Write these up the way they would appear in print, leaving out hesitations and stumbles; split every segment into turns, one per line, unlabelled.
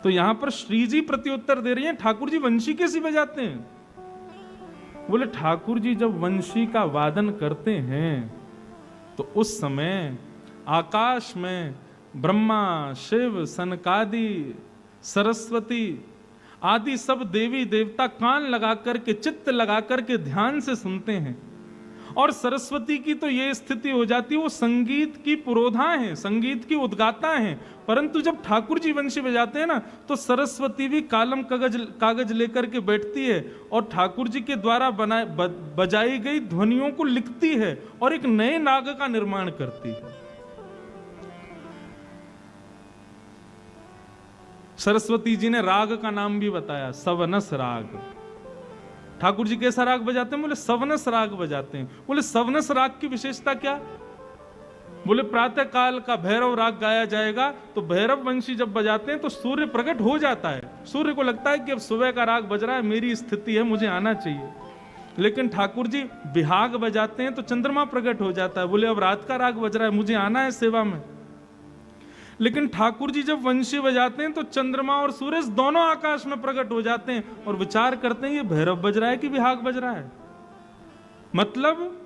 तो यहां पर श्री जी प्रत्युत्तर दे रही हैं, ठाकुर जी वंशी कैसे बजाते हैं? बोले ठाकुर जी जब वंशी का वादन करते हैं तो उस समय आकाश में ब्रह्मा, शिव, सनकादि, सरस्वती आदि सब देवी देवता कान लगा करके, चित्त लगा करके ध्यान से सुनते हैं। और सरस्वती की तो ये स्थिति हो जाती है, वो संगीत की पुरोधा हैं, संगीत की उद्गाता हैं। परंतु जब ठाकुर जी वंशी बजाते हैं ना, तो सरस्वती भी कालम कागज लेकर के बैठती है और ठाकुर जी के द्वारा बजाई गई ध्वनियों को लिखती है और एक नए नाग का निर्माण करती है। सरस्वती जी ने राग का नाम भी बताया, सवनस राग। ठाकुर जी कैसा राग बजाते हैं? बोले सवनस राग बजाते हैं। बोले सवनस राग की विशेषता क्या? बोले प्रातः काल का भैरव राग गाया जाएगा तो भैरव वंशी जब बजाते हैं तो सूर्य प्रकट हो जाता है, सूर्य को लगता है कि अब सुबह का राग बज रहा है, मेरी स्थिति है, मुझे आना चाहिए। लेकिन ठाकुर जी बिहाग बजाते हैं तो चंद्रमा प्रकट हो जाता है, बोले अब रात का राग बज रहा है, मुझे आना है सेवा में। लेकिन ठाकुर जी जब वंशी बजाते हैं तो चंद्रमा और सूरज दोनों आकाश में प्रकट हो जाते हैं और विचार करते हैं ये भैरव बज रहा है कि बिहाग बज रहा है। मतलब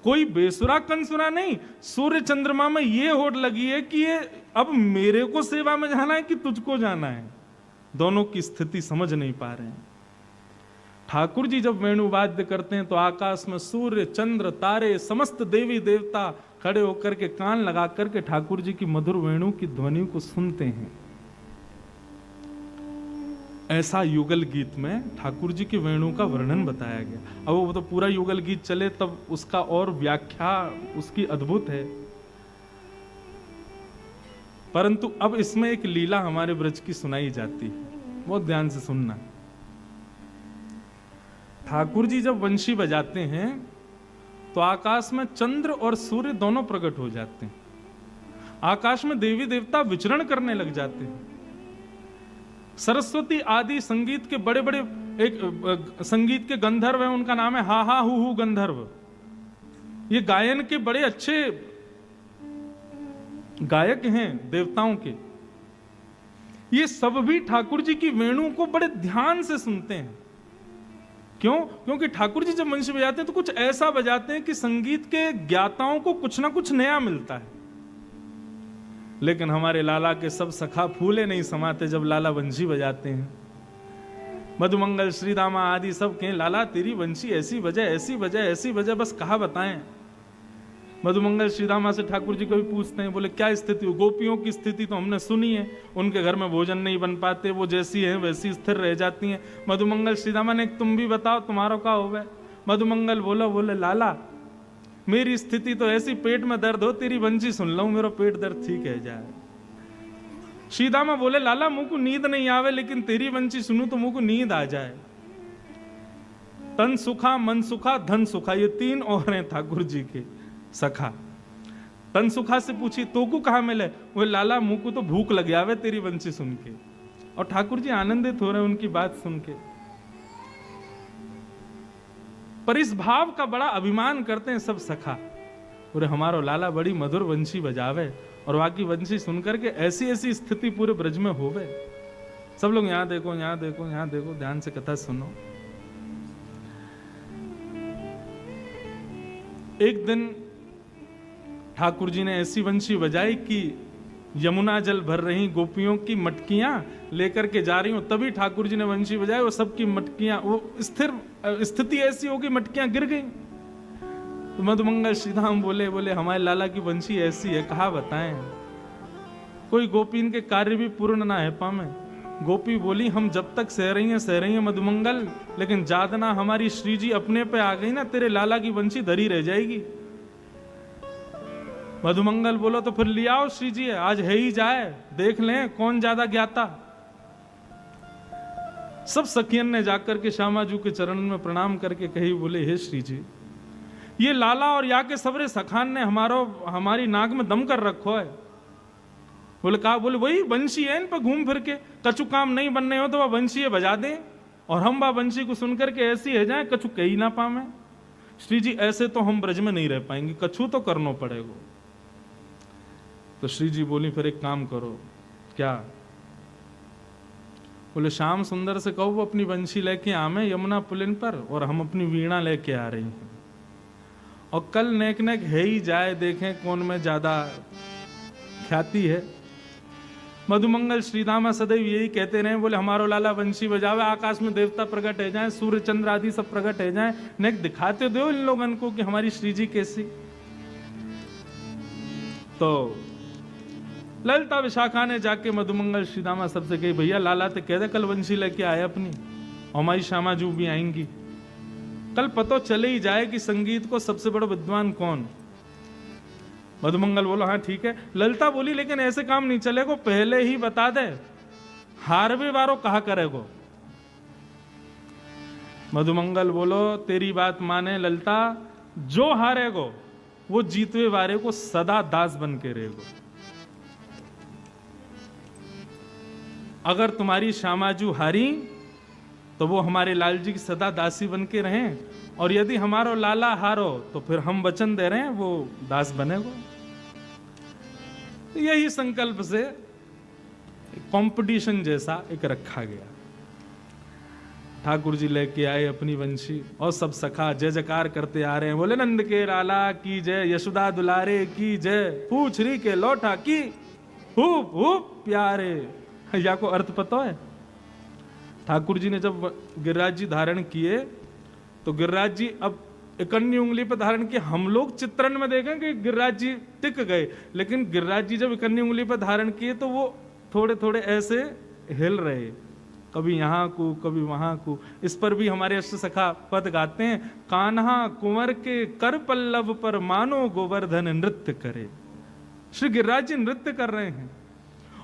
कोई बेसुरा कंसुरा नहीं, सूर्य चंद्रमा में ये होड़ लगी है कि ये अब मेरे को सेवा में जाना है कि तुझको जाना है। दोनों की स्थिति समझ नहीं पा रहे हैं। ठाकुर जी जब वेणुवाद्य करते हैं तो आकाश में सूर्य, चंद्र, तारे, समस्त देवी देवता खड़े होकर के कान लगा करके ठाकुर जी की मधुर वेणु की ध्वनि को सुनते हैं। ऐसा युगल गीत में ठाकुर जी की वेणु का वर्णन बताया गया। अब वो तो पूरा युगल गीत चले तब उसका और व्याख्या उसकी अद्भुत है, परंतु अब इसमें एक लीला हमारे ब्रज की सुनाई जाती है, बहुत ध्यान से सुनना। ठाकुर जी जब वंशी बजाते हैं तो आकाश में चंद्र और सूर्य दोनों प्रकट हो जाते हैं। आकाश में देवी देवता विचरण करने लग जाते हैं। सरस्वती आदि संगीत के बड़े बड़े एक संगीत के गंधर्व हैं, उनका नाम है हा हा हु गंधर्व। ये गायन के बड़े अच्छे गायक हैं देवताओं के। ये सब भी ठाकुर जी की वेणु को बड़े ध्यान से सुनते हैं। क्यों? क्योंकि ठाकुर जी जब वंशी बजाते हैं तो कुछ ऐसा बजाते हैं कि संगीत के ज्ञाताओं को कुछ ना कुछ नया मिलता है। लेकिन हमारे लाला के सब सखा फूले नहीं समाते जब लाला वंशी बजाते हैं। मधुमंगल, श्रीदामा आदि सब कहें लाला तेरी वंशी ऐसी बजे, ऐसी बजे, ऐसी बजे, बस कहा बताएं। मधुमंगल श्रीदामा से ठाकुर जी को भी पूछते हैं, बोले क्या स्थिति हो? गोपियों की स्थिति तो हमने सुनी है, उनके घर में भोजन नहीं बन पाते, वो जैसी है वैसी स्थिर रह जाती हैं। मधुमंगल श्रीदामा ने तुम भी बताओ तुम्हारा क्या हो गया? मधुमंगल बोले लाला मेरी स्थिति तो ऐसी, पेट में दर्द हो तेरी वंशी सुन लो मेरा पेट दर्द ठीक है जाए। श्रीदामा बोले लाला मुझ को नींद नहीं आवे, लेकिन तेरी वंशी सुनू तो मुझ को नींद आ जाए। तन सुखा, मन सुखा, धन सुखा, ये तीन और हैं ठाकुर जी के सखा। तन सुखा से पूछी तो को कहा मिले? वो लाला मुंह को तो भूख लग आवे तेरी वंशी सुन के। और ठाकुर जी आनंदित हो रहे उनकी बात सुन के, पर इस भाव का बड़ा अभिमान करते हैं सब सखा। पूरे हमारो लाला बड़ी मधुर वंशी बजावे और बाकी वंशी सुनकर के ऐसी ऐसी स्थिति पूरे ब्रज में होवे। सब लोग यहां देखो, यहां देखो, यहां देखो, ध्यान से कथा सुनो। एक दिन ठाकुर जी ने ऐसी वंशी बजाई कि यमुना जल भर रही गोपियों की मटकियां लेकर के जा रही हूं, तभी ठाकुर जी ने वंशी बजाई, वो सबकी मटकियां, वो स्थिर स्थिति ऐसी होगी मटकियां गिर गई। तो मधुमंगल श्रीधाम बोले हमारे लाला की वंशी ऐसी है, कहा बताएं। कोई गोपी इनके कार्य भी पूर्ण ना है पामे। गोपी बोली हम जब तक सह रही हैं मधुमंगल, लेकिन जादना हमारी श्री जी अपने पे आ गई ना, तेरे लाला की वंशी धरी रह जाएगी। मधुमंगल बोलो तो फिर ले आओ श्री जी, आज है ही जाए, देख लें कौन ज्यादा ज्ञाता। सब सखियन ने जाकर के श्यामाजू के चरण में प्रणाम करके कही, बोले हे श्री जी, ये लाला और या के सबरे सखान ने हमारी नाक में दम कर रखो है। बोले कहा? बोले वही वंशी है, इन पर घूम फिर के कछु काम नहीं बनने हो तो वह वंशी बजा दें और हम वह वंशी को सुनकर के ऐसी है जाए कछु कही ना पावे। श्री जी ऐसे तो हम ब्रज में नहीं रह पाएंगे, कछु तो करना पड़ेगा। तो श्री जी बोली फिर एक काम करो। क्या? बोले श्याम सुंदर से कहो वो अपनी बंशी लेके आवे यमुना पुलिन पर, और हम अपनी वीणा लेके आ रही हैं, और कल नेक नेक है ही जाए, देखें कौन में ज्यादा ख्याति है। मधुमंगल श्रीदामा सदैव यही कहते रहे, बोले हमारो लाला बंशी बजावे, आकाश में देवता प्रकट है जाए, सूर्य चंद्र आदि सब प्रकट है जाए, नेक दिखाते दो इन लोगों को कि हमारी श्री जी कैसी। तो ललिता विशाखा ने जाके मधुमंगल श्रीदामा सबसे कही, भैया लाला तो कह दे कल बंशी लेके आए अपनी, और हमारी श्यामा जू भी आएंगी, कल पता चले ही जाए कि संगीत को सबसे बड़ा विद्वान कौन। मधुमंगल बोलो हाँ ठीक है। ललिता बोली लेकिन ऐसे काम नहीं चलेगा, पहले ही बता दे हारवे वारो कहा करेगो। मधुमंगल बोलो तेरी बात माने ललिता, जो हारेगो वो जीतवे वारे को सदा दास बन के रहेगो। अगर तुम्हारी श्यामाजू हारी तो वो हमारे लाल जी की सदा दासी बन के रहें, और यदि हमारो लाला हारो तो फिर हम वचन दे रहे हैं वो दास बनेगो। यही संकल्प से कंपटीशन जैसा एक रखा गया। ठाकुर जी लेके आए अपनी वंशी, और सब सखा जय जयकार करते आ रहे हैं, बोले नंद के लाला की जय, यशोदा दुलारे की जय, पूछरी के लौटा की हुप हुप प्यारे। या को अर्थ पता है? ठाकुर जी ने जब गिरिराज जी धारण किए तो गिरिराज जी अब इकन्नी उंगली पर धारण किए। हम लोग चित्रण में देखें कि गिरिराज जी टिक गए, लेकिन गिरिराज जी जब इकन्नी उंगली पर धारण किए तो वो थोड़े थोड़े ऐसे हिल रहे, कभी यहाँ को कभी वहां को। इस पर भी हमारे अष्ट सखा पद गाते हैं, कान्हा कुंवर के कर पल्लव पर मानो गोवर्धन नृत्य करे। श्री गिरिराज जी नृत्य कर रहे हैं,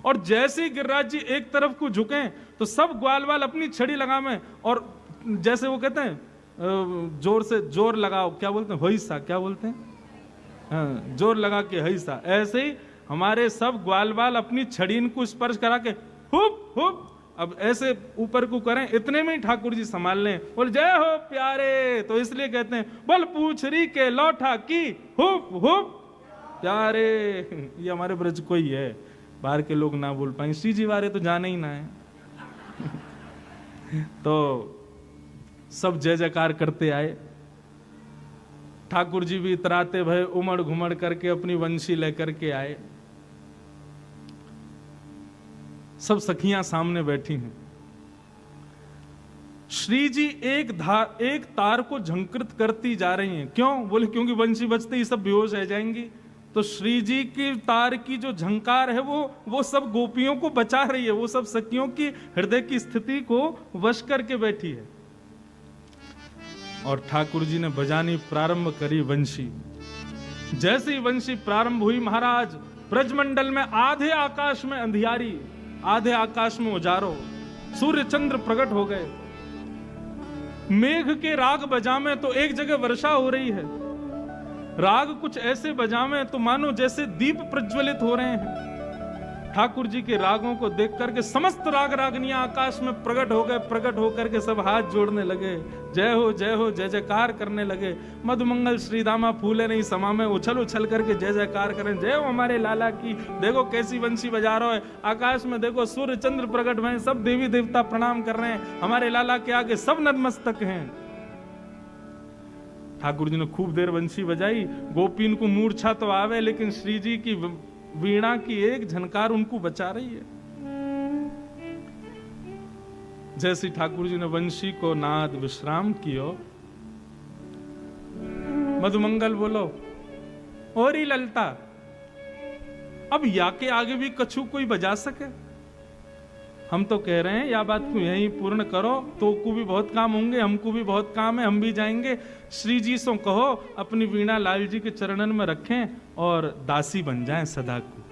और जैसे ही गिरिराज जी एक तरफ को झुके तो सब ग्वाल वाल अपनी छड़ी लगावे, और जैसे वो कहते हैं जोर से जोर लगाओ, क्या बोलते हैं होइसा, क्या बोलते हैं हाँ, जोर लगा के हईसा। ऐसे ही हमारे सब ग्वाल वाल अपनी छड़ी को स्पर्श करा के हुप हुप अब ऐसे ऊपर को करें, इतने में ही ठाकुर जी संभाल लें, बोल जय हो प्यारे। तो इसलिए कहते हैं बोल पूछरी के लौटा की हुप हुप प्यारे। ये हमारे ब्रज को ही है, बाहर के लोग ना बोल पाए, श्री जी वारे तो जाने ही ना है। तो सब जय जयकार करते आए। ठाकुर जी भी इतराते भय उमड़ घुमड़ करके अपनी वंशी लेकर के आए। सब सखियां सामने बैठी हैं। श्री जी एक तार को झंकृत करती जा रही हैं। क्यों? बोले क्योंकि वंशी बजते ही सब बेहोश रह जाएंगी। तो श्री जी की तार की जो झंकार है वो सब गोपियों को बचा रही है, वो सब सखियों की हृदय की स्थिति को वश करके बैठी है। और ठाकुर जी ने बजानी प्रारंभ करी वंशी। जैसे ही वंशी प्रारंभ हुई महाराज, ब्रजमंडल में आधे आकाश में अंधियारी, आधे आकाश में उजारो, सूर्य चंद्र प्रकट हो गए। मेघ के राग बजामे तो एक जगह वर्षा हो रही है, राग कुछ ऐसे बजावे तो मानो जैसे दीप प्रज्वलित हो रहे हैं। ठाकुर जी के रागों को देख करके समस्त राग रागनियां आकाश में प्रकट हो गए। प्रकट होकर के सब हाथ जोड़ने लगे, जय हो जय जयकार करने लगे। मधुमंगल श्रीदामा फूले नहीं समा में उछल उछल करके जय जयकार करें, जय हो हमारे लाला की। देखो कैसी वंशी बजा रहा है, आकाश में देखो सूर्य चंद्र प्रकट हुए, सब देवी देवता प्रणाम कर रहे हैं, हमारे लाला के आगे सब नतमस्तक हैं। ठाकुर जी ने खूब देर वंशी बजाई। गोपीन को मूर्छा तो आवे, लेकिन श्री जी की वीणा की एक झनकार उनको बचा रही है। जैसे ठाकुर जी ने वंशी को नाद विश्राम कियो, मधुमंगल बोलो और ललता, अब या के आगे भी कछु कोई बजा सके? हम तो कह रहे हैं या बात को यहीं पूर्ण करो, तो को भी बहुत काम होंगे, हमको भी बहुत काम है, हम भी जाएंगे। श्री जी से कहो अपनी वीणा लाल जी के चरणन में रखें और दासी बन जाएं सदा को,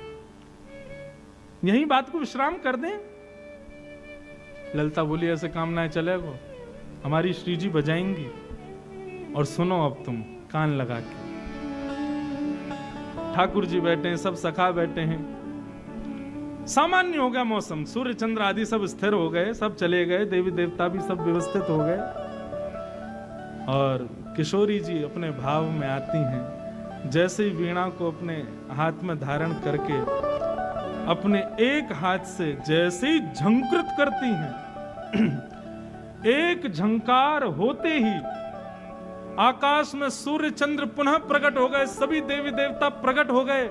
यही बात को विश्राम कर दें। ललिता बोली ऐसे काम ना चलेगा, हमारी श्री जी बजाएंगी। और सुनो अब तुम कान लगा के। ठाकुर जी बैठे हैं, सब सखा बैठे हैं। सामान्य हो गया मौसम, सूर्य चंद्र आदि सब स्थिर हो गए, सब चले गए, देवी देवता भी सब व्यवस्थित हो गए। और किशोरी जी अपने भाव में आती हैं। जैसे ही वीणा को अपने हाथ में धारण करके अपने एक हाथ से जैसे ही झंकृत करती हैं, एक झंकार होते ही आकाश में सूर्य चंद्र पुनः प्रकट हो गए, सभी देवी देवता प्रकट हो गए।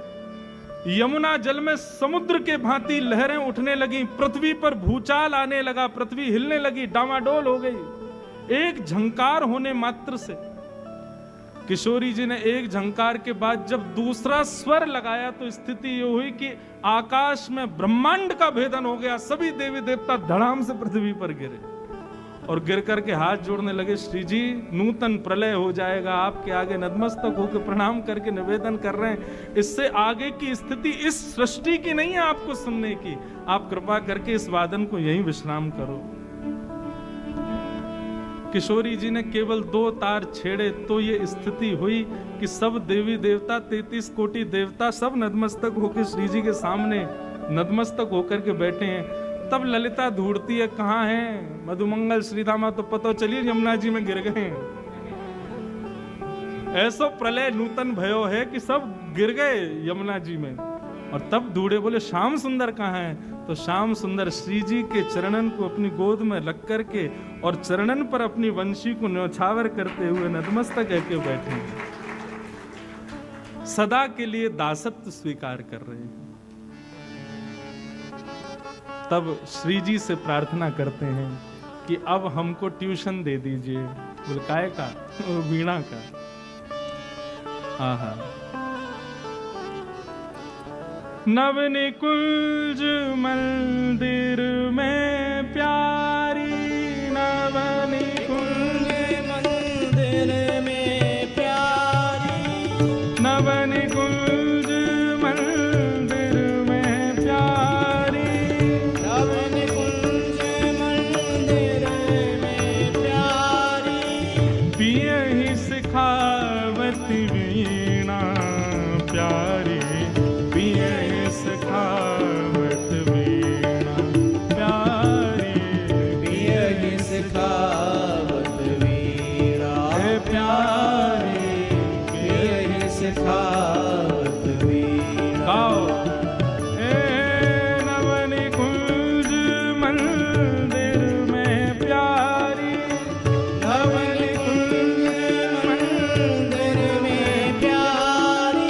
यमुना जल में समुद्र के भांति लहरें उठने लगी, पृथ्वी पर भूचाल आने लगा, पृथ्वी हिलने लगी, डामाडोल हो गई एक झंकार होने मात्र से। किशोरी जी ने एक झंकार के बाद जब दूसरा स्वर लगाया तो स्थिति ये हुई कि आकाश में ब्रह्मांड का भेदन हो गया, सभी देवी देवता धड़ाम से पृथ्वी पर गिरे और गिर करके हाथ जोड़ने लगे, श्री जी नूतन प्रलय हो जाएगा, आपके आगे नतमस्तक होकर प्रणाम करके निवेदन कर रहे हैं। इससे आगे की स्थिति इस सृष्टि की नहीं है आपको सुनने की, आप कृपा करके इस वादन को यहीं विश्राम करो। किशोरी जी ने केवल 2 तार छेड़े तो ये स्थिति हुई कि सब देवी देवता 33 कोटि देवता सब नतमस्तक होकर श्री जी के सामने नतमस्तक होकर के बैठे हैं। तब ललिता ढूंढती है कहाँ है मधुमंगल श्रीधामा, तो पता चलिए यमुना जी में गिर गए हैं। ऐसा प्रलय नूतन भयो है कि सब गिर गए यमुना जी में। और तब ढूंढे, बोले श्याम सुंदर कहाँ है? तो श्याम सुंदर श्री जी के चरणन को अपनी गोद में रख करके और चरणन पर अपनी वंशी को न्योछावर करते हुए नतमस्तक करके बैठे, सदा के लिए दासत्व स्वीकार कर रहे हैं। तब श्री जी से प्रार्थना करते हैं कि अब हमको ट्यूशन दे दीजिए। बोले काय का? वीणा का। आहा। नव निकुंज मंदिर में प्यारी, नव निकुंज मंदिर में प्यारी, नव निकुंज मंदिर में प्यारी, नव निकुंज मंदिर में प्यारी, पियहि सिखावत वीणा प्यारी, पियहि सिखावत वीणा प्यारी, पियहि सिखावत वीणा प्यारी, पियहि सिखावत वीणा। गाओ। नव निकुंज मंदिर में प्यारी, नव निकुंज मंदिर में प्यारी,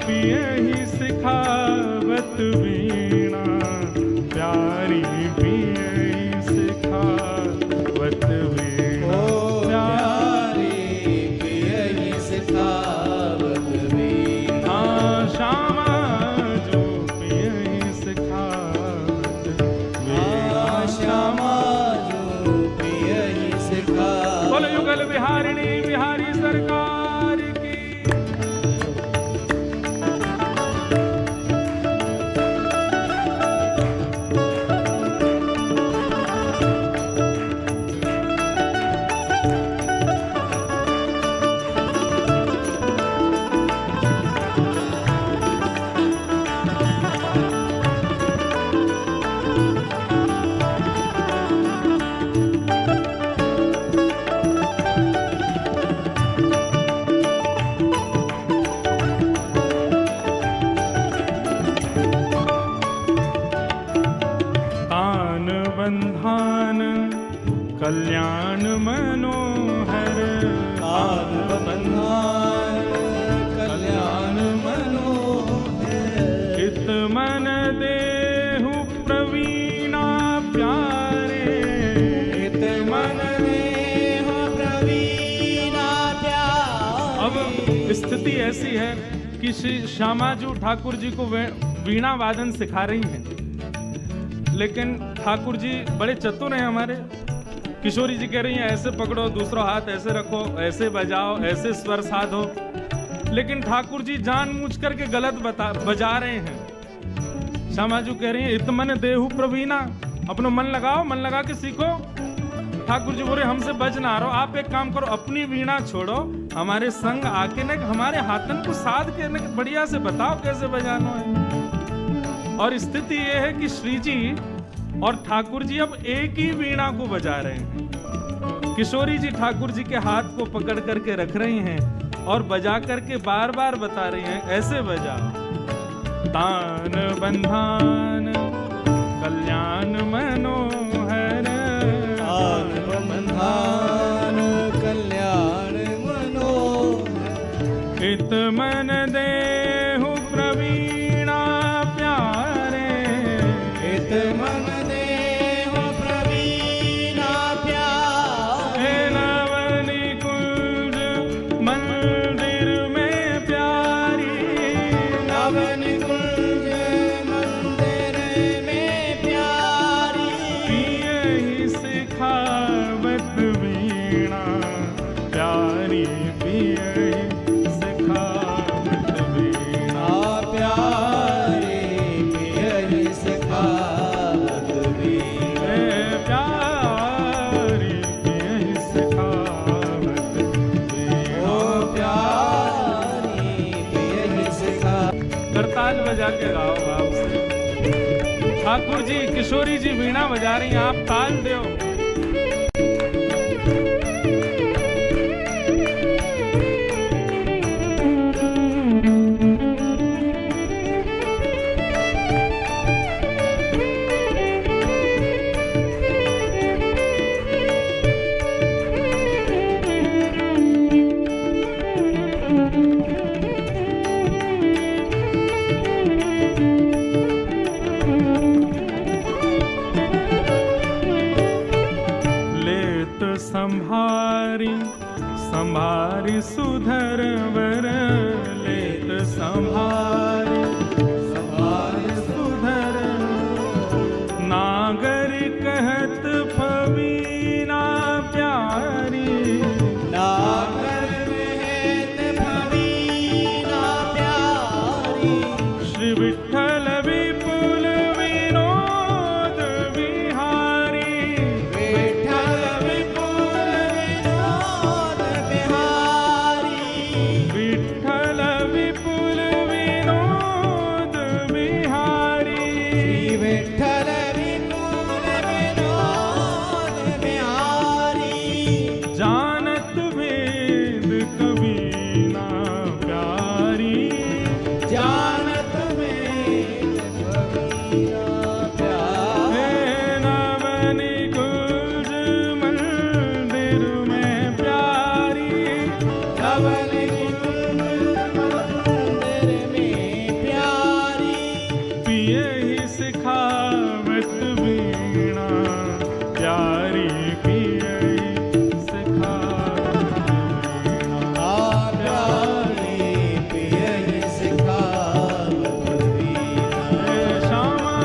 पियहि सिखावत वीणा प्यारी, पियहि सिखावत वीणा प्यारी, पियहि सिखावत वीणा। श्यामा जो पियहि सिखावत वीणा, श्यामा जो पियहि सिखावत। बोलो युगल बिहारिणी बिहारी सरकार की। बंधान कल्याण मनोहर, तान बंधान कल्याण मनोहर, हित मन देहु प्रवीणा प्यारे, हित मन देहु प्रवीणा प्यारे। अब स्थिति ऐसी है कि श्री श्यामाजू ठाकुर जी को वीणा वादन सिखा रही हैं, लेकिन ठाकुर जी बड़े चतुर हैं हमारे। किशोरी जी कह रही हैं ऐसे पकड़ो, दूसरा हाथ ऐसे रखो, ऐसे बजाओ, ऐसे स्वर साधो, लेकिन ठाकुर जी जानबूझ करके गलत बजा रहे हैं। श्यामाजू कह रही हैं इतमन देहु प्रवीणा, अपना मन लगाओ, मन लगा के सीखो। ठाकुर जी बोले हमसे बज ना रहो, आप एक काम करो, अपनी वीणा छोड़ो, हमारे संग आके न हमारे हाथन को साध के न बढ़िया से बताओ कैसे बजाना है। और स्थिति यह है कि श्री जी और ठाकुर जी अब एक ही वीणा को बजा रहे हैं। किशोरी जी ठाकुर जी के हाथ को पकड़ करके रख रही हैं और बजा करके बार बार बता रही हैं ऐसे बजाओ, तान बंधान कल्याण मनोहर, चित मन देहु प्रवीणा प्यारे,
चित मन देहु प्रवीणा प्यारे,
नवनी कुंज मंदिर में प्यारी,
नवनी कुंज मंदिर में प्यारी,
पियहि सिखावत वीणा प्यारी, पियहि सिखावत वीणा
प्यारे पियहि सिखावत वीणा,
प्यारी पियहि सिखावत वीणा,
प्यारी पियहि सिखा।
करताल बजा के गाओ भाव से। ठाकुर जी किशोरी जी वीणा बजा रही हैं, आप ताल दो। संभारी संभारी सुधर वर, लेत संभारी संभारी सुधर, नागरी कहत फवीना प्यारी,
नागर कहत फवीना प्यारी,
श्री विठ्ठल विपुल विनोद बिहारी,
विठ्ठल विपुल विनोद बिहारी,
विठ्ठल विपुल विनोद बिहारी,
श्री विठ्ठल विपुल विनोद बिहारी,
जानत भेद कबीना प्यारी,
जानत में कबीरा प्यारी,
नवनी कुंज मंदिर में प्यारी,
नवनी कुंज मंदिर में प्यारी,
पियहि सिखावत वीणा प्यारी, पियहि सिखावत वीणा
प्यारी पियहि सिखावत वीणा,
श्यामा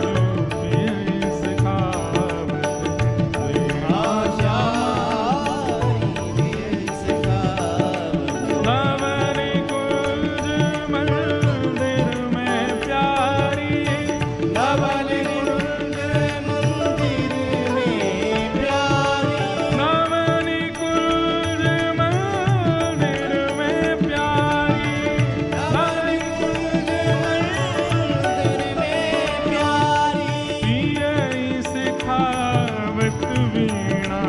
जो पियहि सिखावत वीणा,
श्यामारी पियहि सिखावत,
नवनी कुंज मंदिर में प्यारी,
नवनी कुंज मंदिर में प्यारी,
नवनी कुंज मंदिर में प्यारी,
नवनी कुंज मंदिर में प्यारी,
पियहि सिखावत वीणा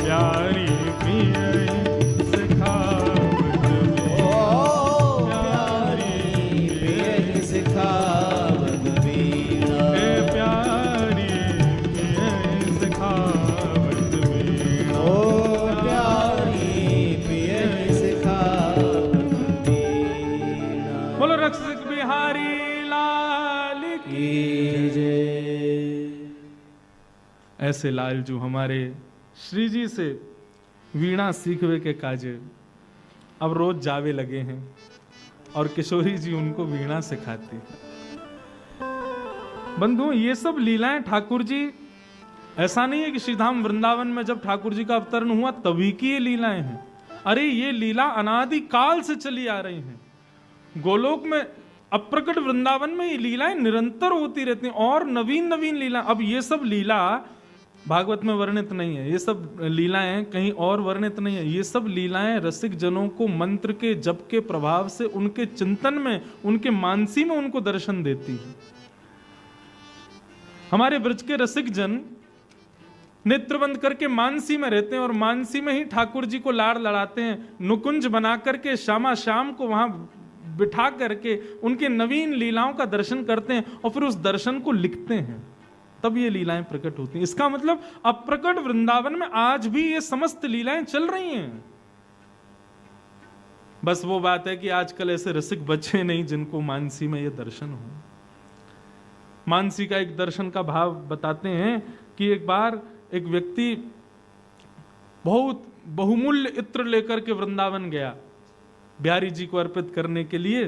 प्यारी, पियहि सिखावत वीणा
प्यारी पियहि सिखावत वीणा,
प्यारी, पियहि सिखावत वीणा।
प्यारी पियहि सिखावत वीणा।
बोलो रक्षक बिहारी लाल की। ऐसे लाल जो हमारे श्री जी से वीणा सीखवे के काजे अब रोज जावे लगे हैं और किशोरी जी उनको वीणा सिखाती। बंधु ये सब लीलाएं ठाकुर जी, ऐसा नहीं है कि श्रीधाम वृंदावन में जब ठाकुर जी का अवतरण हुआ तभी की ये लीलाएं हैं। अरे ये लीला अनादि काल से चली आ रही हैं। गोलोक में अप्रकट वृंदावन में ये लीलाएं निरंतर होती रहती हैं और नवीन नवीन लीला। अब ये सब लीला भागवत में वर्णित नहीं है, ये सब लीलाएं कहीं और वर्णित नहीं है। ये सब लीलाएं रसिक जनों को मंत्र के जप के प्रभाव से उनके चिंतन में, उनके मानसी में उनको दर्शन देती है। हमारे ब्रज के रसिक जन नेत्र बंद करके मानसी में रहते हैं और मानसी में ही ठाकुर जी को लाड़ लड़ाते हैं। नुकुंज बना करके श्यामा श्याम को वहां बिठा करके उनके नवीन लीलाओं का दर्शन करते हैं और फिर उस दर्शन को लिखते हैं, तब ये लीलाएं प्रकट होती हैं। इसका मतलब अप्रकट वृंदावन में आज भी ये समस्त लीलाएं चल रही हैं। बस वो बात है कि आजकल ऐसे रसिक बच्चे नहीं जिनको मानसी में ये दर्शन हो। मानसी का एक दर्शन का भाव बताते हैं कि एक बार एक व्यक्ति बहुत बहुमूल्य इत्र लेकर के वृंदावन गया बिहारी जी को अर्पित करने के लिए,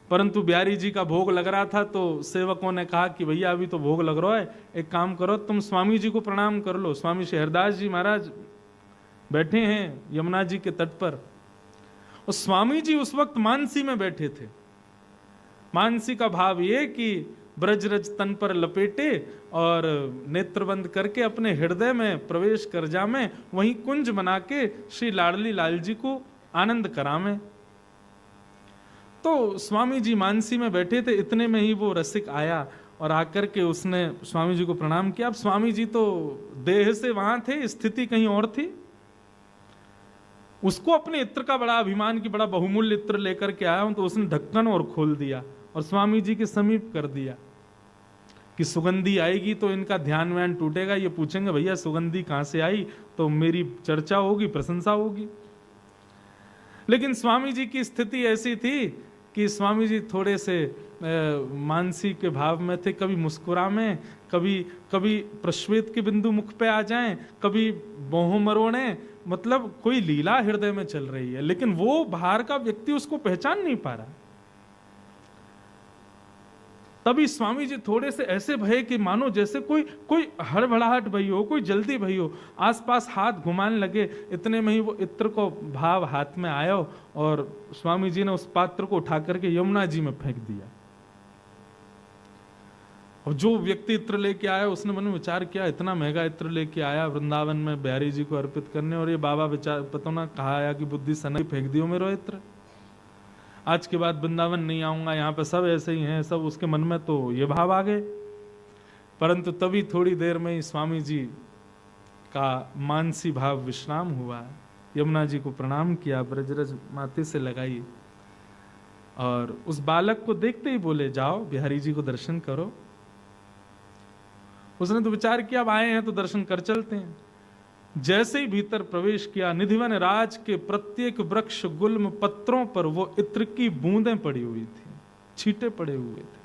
परंतु बिहारी जी का भोग लग रहा था तो सेवकों ने कहा कि भैया अभी तो भोग लग रहा है, एक काम करो तुम स्वामी जी को प्रणाम कर लो। स्वामी शहरदास जी महाराज बैठे हैं यमुना जी के तट पर, और स्वामी जी उस वक्त मानसी में बैठे थे। मानसी का भाव ये कि ब्रजरज तन पर लपेटे और नेत्र बंद करके अपने हृदय में प्रवेश कर जामे, वहीं कुंज बना के श्री लाडली लाल जी को आनंद करामे। तो स्वामी जी मानसी में बैठे थे, इतने में ही वो रसिक आया और आकर के उसने स्वामी जी को प्रणाम किया। अब स्वामी जी तो देह से वहां थे, स्थिति कहीं और थी। उसको अपने इत्र का बड़ा अभिमान की बड़ा बहुमूल्य इत्र लेकर के आया हूं, तो उसने ढक्कन और खोल दिया और स्वामी जी के समीप कर दिया कि सुगंधी आएगी तो इनका ध्यान व्यान टूटेगा, ये पूछेंगे भैया सुगंधी कहां से आई, तो मेरी चर्चा होगी, प्रशंसा होगी। लेकिन स्वामी जी की स्थिति ऐसी थी कि स्वामी जी थोड़े से मानसी के भाव में थे, कभी मुस्कुरा में, कभी प्रश्वेत के बिंदु मुख पे आ जाएं, कभी बोह मरोड़े, मतलब कोई लीला हृदय में चल रही है, लेकिन वो बाहर का व्यक्ति उसको पहचान नहीं पा रहा। तभी स्वामी जी थोड़े से ऐसे भये कि मानो जैसे कोई हड़बड़ाहट भई हो, कोई जल्दी भई हो, आसपास हाथ घुमाने लगे। इतने में ही वो इत्र को भाव हाथ में आया और स्वामी जी ने उस पात्र को उठा करके यमुना जी में फेंक दिया। और जो व्यक्ति इत्र लेके आया उसने मन में विचार किया, इतना महंगा इत्र लेके आया वृंदावन में बिहारी जी को अर्पित करने, और ये बाबा विचार पता ना कहा आया कि बुद्धि सना फेंक दियो मेरो इत्र, आज के बाद वृंदावन नहीं आऊंगा, यहाँ पे सब ऐसे ही हैं, सब। उसके मन में तो ये भाव आ गए। परंतु तभी थोड़ी देर में ही स्वामी जी का मानसी भाव विश्राम हुआ, यमुना जी को प्रणाम किया, ब्रजरज माथे से लगाई और उस बालक को देखते ही बोले जाओ बिहारी जी को दर्शन करो। उसने तो विचार किया अब आए हैं तो दर्शन कर चलते हैं। जैसे ही भीतर प्रवेश किया, निधिवन राज के प्रत्येक वृक्ष गुल्म पत्रों पर वो इत्र की बूंदें पड़ी हुई थी, छींटे पड़े हुए थे।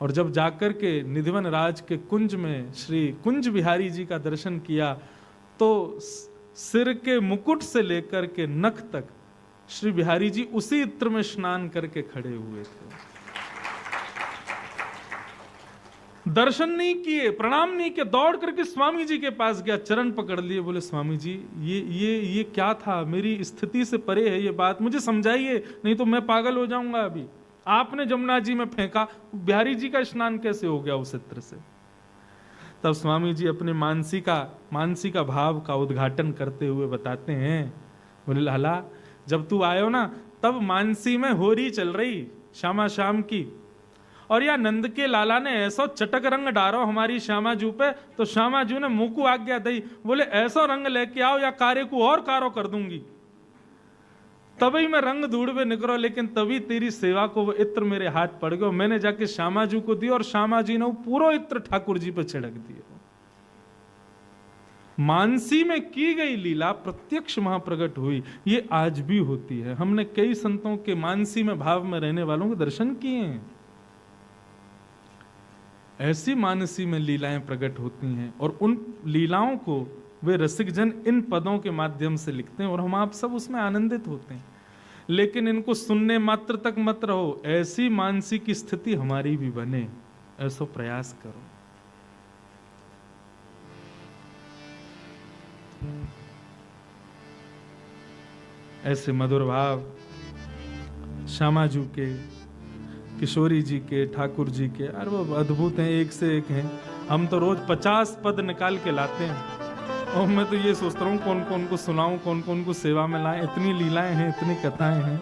और जब जाकर के निधिवन राज के कुंज में श्री कुंज बिहारी जी का दर्शन किया तो सिर के मुकुट से लेकर के नख तक श्री बिहारी जी उसी इत्र में स्नान करके खड़े हुए थे। दर्शन नहीं किए, प्रणाम नहीं किया, दौड़ करके स्वामी जी के पास गया, चरण पकड़ लिए, बोले स्वामी जी ये क्या था, मेरी स्थिति से परे है ये बात, मुझे समझाइए, नहीं तो मैं पागल हो जाऊंगा। अभी आपने जमुना जी में फेंका, बिहारी जी का स्नान कैसे हो गया उस इत्र से? तब स्वामी जी अपने मानसी का भाव का उद्घाटन करते हुए बताते हैं, बोले लाला जब तू आयो ना तब मानसी में होरी चल रही श्यामा शाम की, और या नंद के लाला ने ऐसा चटक रंग डारो हमारी श्यामा जू पे, तो श्यामा जू ने मुंह को आज्ञा दी, बोले ऐसा रंग लेके आओ या कार्य को और कारो कर दूंगी। तभी मैं रंग ढूंढवे निकलो, लेकिन तभी तेरी सेवा को वो इत्र मेरे हाथ पड़ गयो, मैंने जाके श्यामा जू को दिया और श्यामा जी ने वो पूरा इत्र ठाकुर जी पे छिड़क दिया। मानसी में की गई लीला प्रत्यक्ष वहां प्रकट हुई, ये आज भी होती है। हमने कई संतों के मानसी में भाव में रहने वालों के दर्शन किए हैं। ऐसी मानसी में लीलाएं प्रकट होती हैं और उन लीलाओं को वे रसिक जन इन पदों के माध्यम से लिखते हैं और हम आप सब उसमें आनंदित होते हैं। लेकिन इनको सुनने मात्र तक मत रहो, ऐसी मानसी की स्थिति हमारी भी बने, ऐसा प्रयास करो। ऐसे मधुर भाव श्यामाजू के, किशोरी जी के, ठाकुर जी के, अरे वो अद्भुत हैं, एक से एक हैं। हम तो रोज 50 पद निकाल के लाते हैं और मैं तो ये सोचता हूँ कौन कौन को सुनाऊं, कौन कौन को सेवा में लाएं। इतनी लीलाएं हैं, इतनी कथाएं हैं।